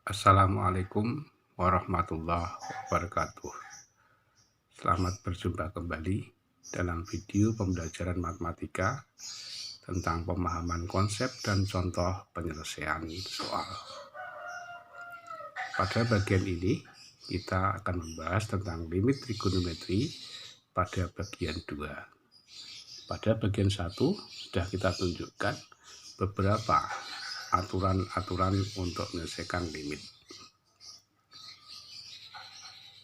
Assalamualaikum warahmatullahi wabarakatuh. Selamat berjumpa kembali dalam video pembelajaran matematika tentang pemahaman konsep dan contoh penyelesaian soal. Pada bagian ini kita akan membahas tentang limit trigonometri pada bagian 2. Pada bagian 1 sudah kita tunjukkan beberapa aturan-aturan untuk menyelesaikan limit.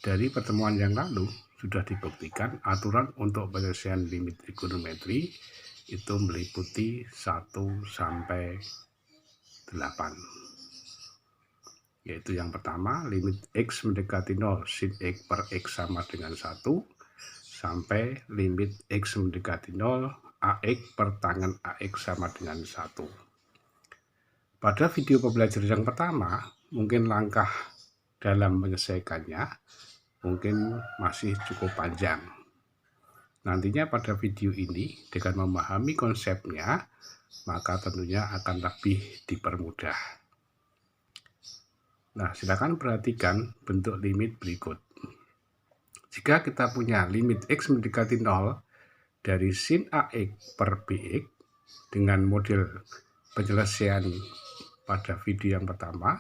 Dari pertemuan yang lalu sudah dibuktikan aturan untuk penyelesaian limit trigonometri itu meliputi 1 sampai 8. Yaitu yang pertama, limit X mendekati 0 sin X per X sama dengan 1 sampai limit X mendekati 0 AX per tangan AX sama dengan 1. Pada video pembelajaran yang pertama, mungkin langkah dalam menyelesaikannya mungkin masih cukup panjang. Nantinya pada video ini dengan memahami konsepnya, maka tentunya akan lebih dipermudah. Nah, silakan perhatikan bentuk limit berikut. Jika kita punya limit X mendekati 0 dari sin AX per BX dengan model penyelesaian pada video yang pertama,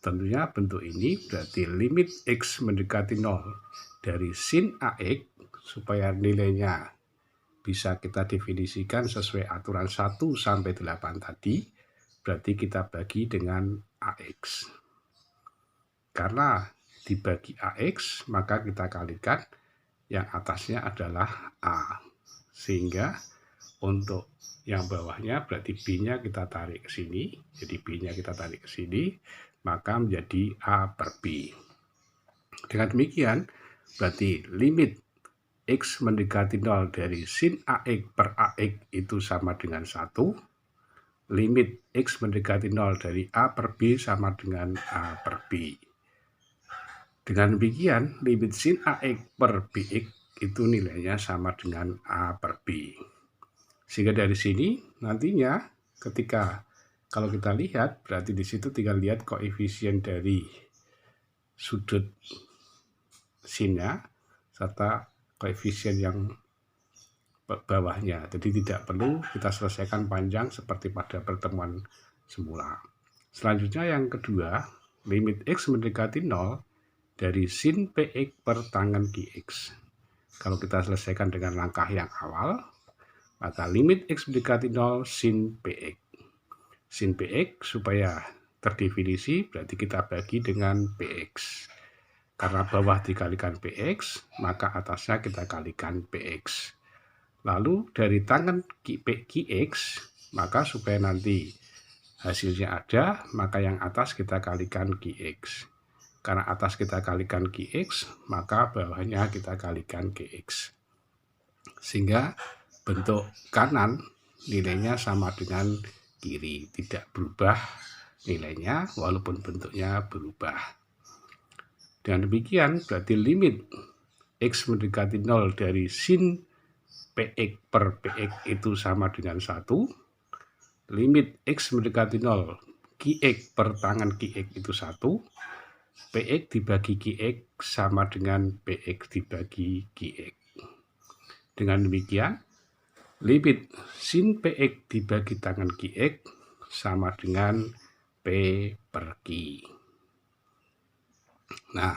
tentunya bentuk ini berarti limit X mendekati 0 dari sin AX supaya nilainya bisa kita definisikan sesuai aturan 1 sampai 8 tadi, berarti kita bagi dengan AX. Karena dibagi AX, maka kita kalikan yang atasnya adalah A. Sehingga untuk yang bawahnya berarti B-nya kita tarik ke sini, jadi B-nya kita tarik ke sini, maka menjadi A per B. Dengan demikian, berarti limit X mendekati 0 dari sin AX per AX itu sama dengan 1. Limit X mendekati 0 dari A per B sama dengan A per B. Dengan demikian, limit sin AX per BX itu nilainya sama dengan A per B. Sehingga dari sini nantinya ketika kalau kita lihat berarti di situ tinggal lihat koefisien dari sudut sinnya serta koefisien yang bawahnya. Jadi tidak perlu kita selesaikan panjang seperti pada pertemuan semula. Selanjutnya yang kedua, limit X mendekati 0 dari sin PX per tangen QX. Kalau kita selesaikan dengan langkah yang awal, maka limit X mendekati 0 sin PX. Sin PX supaya terdefinisi berarti kita bagi dengan PX. Karena bawah dikalikan PX, maka atasnya kita kalikan PX. Lalu dari tangan QX, maka supaya nanti hasilnya ada, maka yang atas kita kalikan QX. Karena atas kita kalikan QX, maka bawahnya kita kalikan QX. Sehingga bentuk kanan nilainya sama dengan kiri, tidak berubah nilainya walaupun bentuknya berubah. Dengan demikian berarti limit X mendekati 0 dari sin PX per PX itu sama dengan 1. Limit X mendekati 0 QX per tangan QX itu 1. PX dibagi QX sama dengan PX dibagi QX. Dengan demikian, limit sin PX dibagi tangan QX sama dengan P per Q. Nah,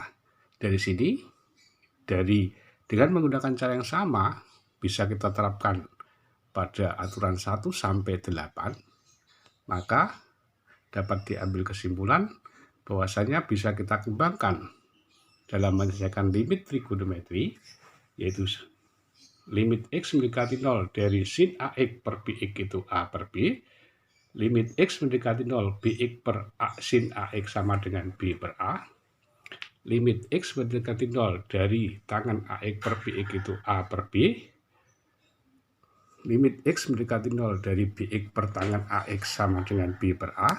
dari sini, dengan menggunakan cara yang sama, bisa kita terapkan pada aturan 1 sampai 8, maka dapat diambil kesimpulan bahwasanya bisa kita kembangkan dalam menyelesaikan limit trigonometri, yaitu limit X mendekati 0 dari sin AX per BX itu A per B, limit X mendekati 0 BX per sin AX sama dengan B per A, limit X mendekati 0 dari tangan AX per BX itu A per B, limit X mendekati 0 dari BX per tangan AX sama dengan B per A,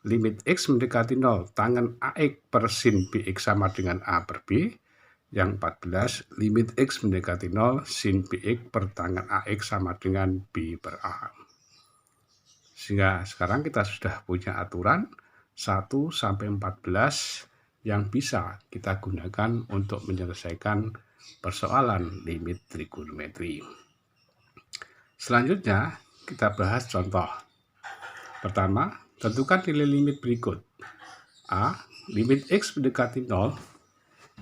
limit X mendekati 0 tangan AX per sin BX sama dengan A per B. Yang 14, limit X mendekati 0 sin BX per tangan AX sama dengan B per A. Sehingga sekarang kita sudah punya aturan 1 sampai 14 yang bisa kita gunakan untuk menyelesaikan persoalan limit trigonometri. Selanjutnya, kita bahas contoh. Pertama, tentukan nilai limit berikut. A. Limit X mendekati 0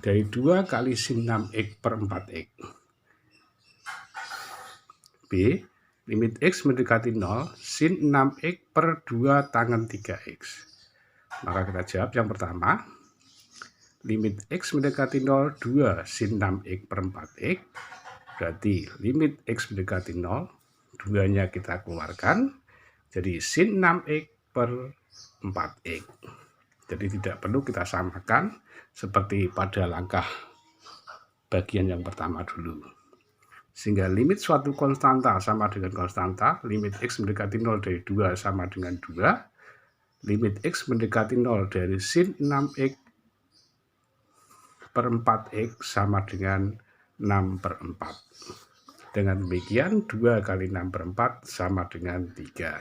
dari 2 kali sin 6X per 4X. B. Limit X mendekati 0 sin 6X per 2 tangen 3X. Maka kita jawab yang pertama. Limit X mendekati 0, 2 sin 6X per 4X. Berarti limit X mendekati 0, 2-nya kita keluarkan. Jadi sin 6X per 4X. Jadi tidak perlu kita samakan seperti pada langkah bagian yang pertama dulu. Sehingga limit suatu konstanta sama dengan konstanta, limit X mendekati 0 dari 2 sama dengan 2, limit X mendekati 0 dari sin 6X per 4X sama dengan 6 per 4. Dengan demikian 2 kali 6 per 4 sama dengan 3.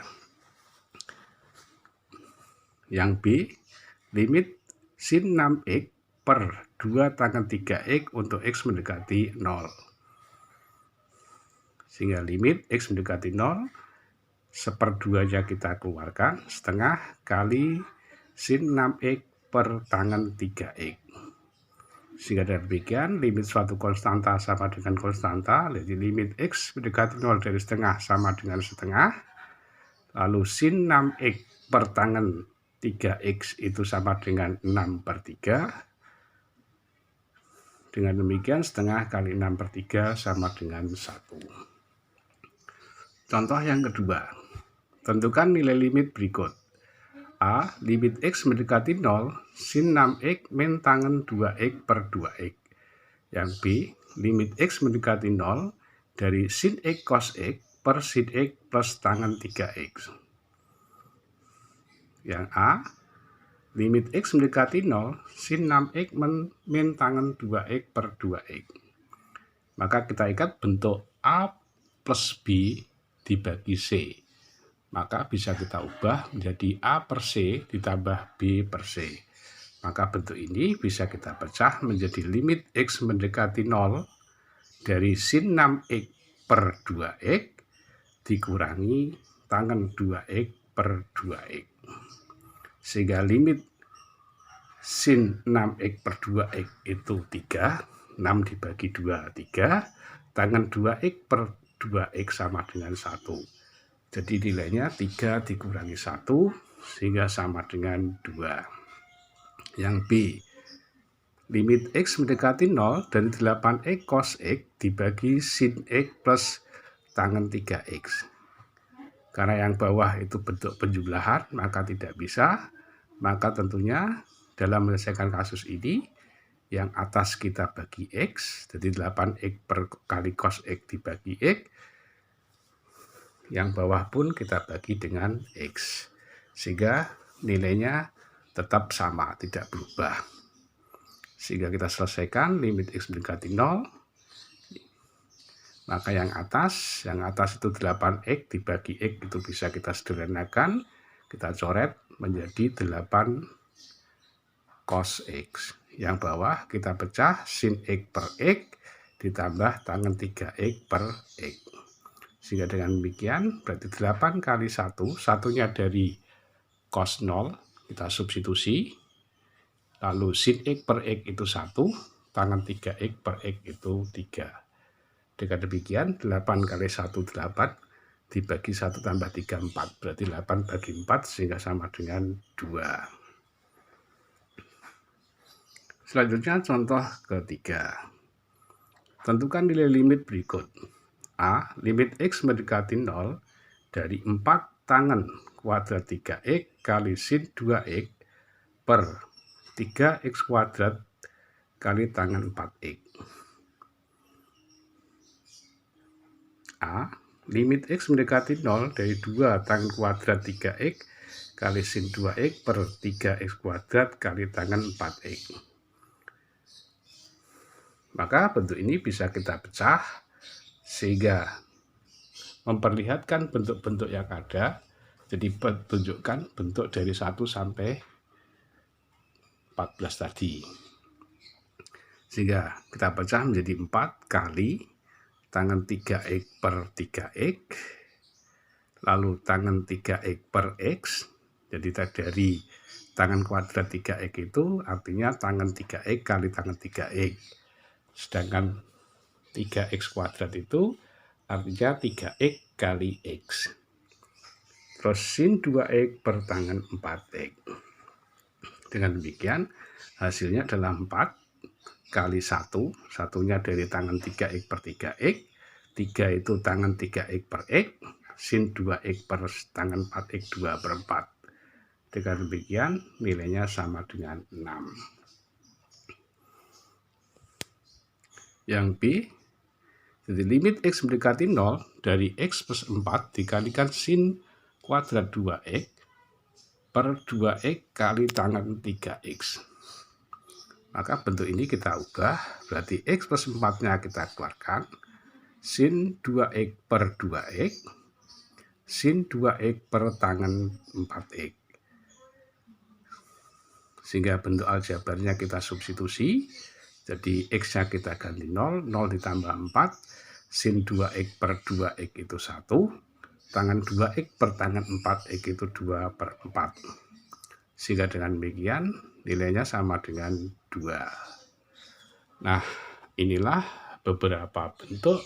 Yang B, limit sin 6X per 2 tangen 3X untuk X mendekati 0. Sehingga limit X mendekati 0, 1/2-nya kita keluarkan, setengah kali sin 6X per tangen 3X. Sehingga demikian limit suatu konstanta sama dengan konstanta, jadi limit X mendekati 0 dari setengah sama dengan setengah, lalu sin 6X per tangen 3X itu sama dengan 6 per 3. Dengan demikian setengah kali 6 per 3 sama dengan 1. Contoh yang kedua, tentukan nilai limit berikut. A. Limit X mendekati 0 sin 6X min tangen 2X per 2X. Yang B. Limit X mendekati 0 dari sin X cos X per sin X plus tangen 3X. Yang A. Limit X mendekati 0 sin 6X min tangen 2X per 2X. Maka kita ikat bentuk A plus B dibagi C. Maka bisa kita ubah menjadi A per C ditambah B per C. Maka bentuk ini bisa kita pecah menjadi limit X mendekati 0 dari sin 6X per 2X dikurangi tangen 2X per 2X. Sehingga limit sin 6X per 2X itu 3. 6 dibagi 2, 3. Tangen 2X per 2X sama dengan 1. Jadi nilainya 3 dikurangi 1 sehingga sama dengan 2. Yang B, limit X mendekati 0 dari 8X cos X dibagi sin X plus tangen 3X. Karena yang bawah itu bentuk penjumlahan maka tidak bisa. Maka tentunya dalam menyelesaikan kasus ini yang atas kita bagi X, jadi 8X per kali cos X dibagi X. Yang bawah pun kita bagi dengan X. Sehingga nilainya tetap sama, tidak berubah. Sehingga kita selesaikan limit X mendekati 0. Maka yang atas itu 8X dibagi X itu bisa kita sederhanakan. Kita coret menjadi 8 cos X. Yang bawah kita pecah sin X per X ditambah tangen 3X per X. Sehingga dengan demikian berarti 8 kali 1, satunya dari cos 0 kita substitusi. Lalu sin X per X itu 1, tangen 3X per X itu 3. Dengan demikian 8 kali 1 8 dibagi 1 tambah 3 4. Berarti 8 bagi 4 sehingga sama dengan 2. Selanjutnya contoh ketiga. Tentukan nilai limit berikut. A. Limit X mendekati 0 dari 4 tangen kuadrat 3X kali sin 2X per 3X kuadrat kali tangen 4X. A. Limit X mendekati 0 dari 2 tangen kuadrat 3X kali sin 2X per 3X kuadrat kali tangen 4X. Maka bentuk ini bisa kita pecah sehingga memperlihatkan bentuk-bentuk yang ada. Jadi tunjukkan bentuk dari 1 sampai 14 tadi. Sehingga kita pecah menjadi 4 kali tangan 3x per 3x, lalu tangan 3x per x. Jadi dari tangan kuadrat 3x itu artinya tangan 3x kali tangan 3x. Sedangkan 3x kuadrat itu artinya 3x kali x. Terus sin 2x per tangan 4x. Dengan demikian hasilnya adalah 4 kali 1, satunya dari tangan 3x per 3x, 3 itu tangan 3x per x, sin 2x per tangan 4x 2 per 4. Dengan demikian nilainya sama dengan 6. Yang B, jadi limit x mendekati 0 dari x plus 4 dikalikan sin kuadrat 2x per 2x kali tangan 3x. Maka bentuk ini kita ubah, berarti x plus 4-nya kita keluarkan, sin 2x per 2x, sin 2x per tangan 4x. Sehingga bentuk aljabarnya kita substitusi, jadi x-nya kita ganti 0, 0 ditambah 4, sin 2x per 2x itu 1, tangan 2x per tangan 4x itu 2 per 4. Sehingga dengan demikian nilainya sama dengan 2. Nah, inilah beberapa bentuk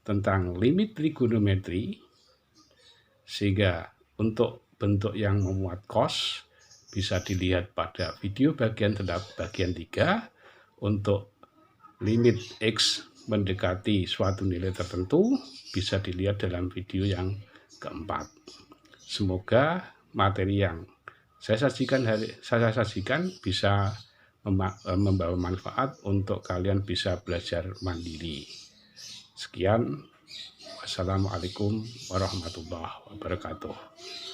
tentang limit trigonometri. Sehingga untuk bentuk yang memuat cos bisa dilihat pada video bagian 3. Untuk limit x mendekati suatu nilai tertentu bisa dilihat dalam video yang keempat. Semoga materi yang saya sajikan bisa membawa manfaat untuk kalian bisa belajar mandiri. Sekian, wassalamualaikum warahmatullahi wabarakatuh.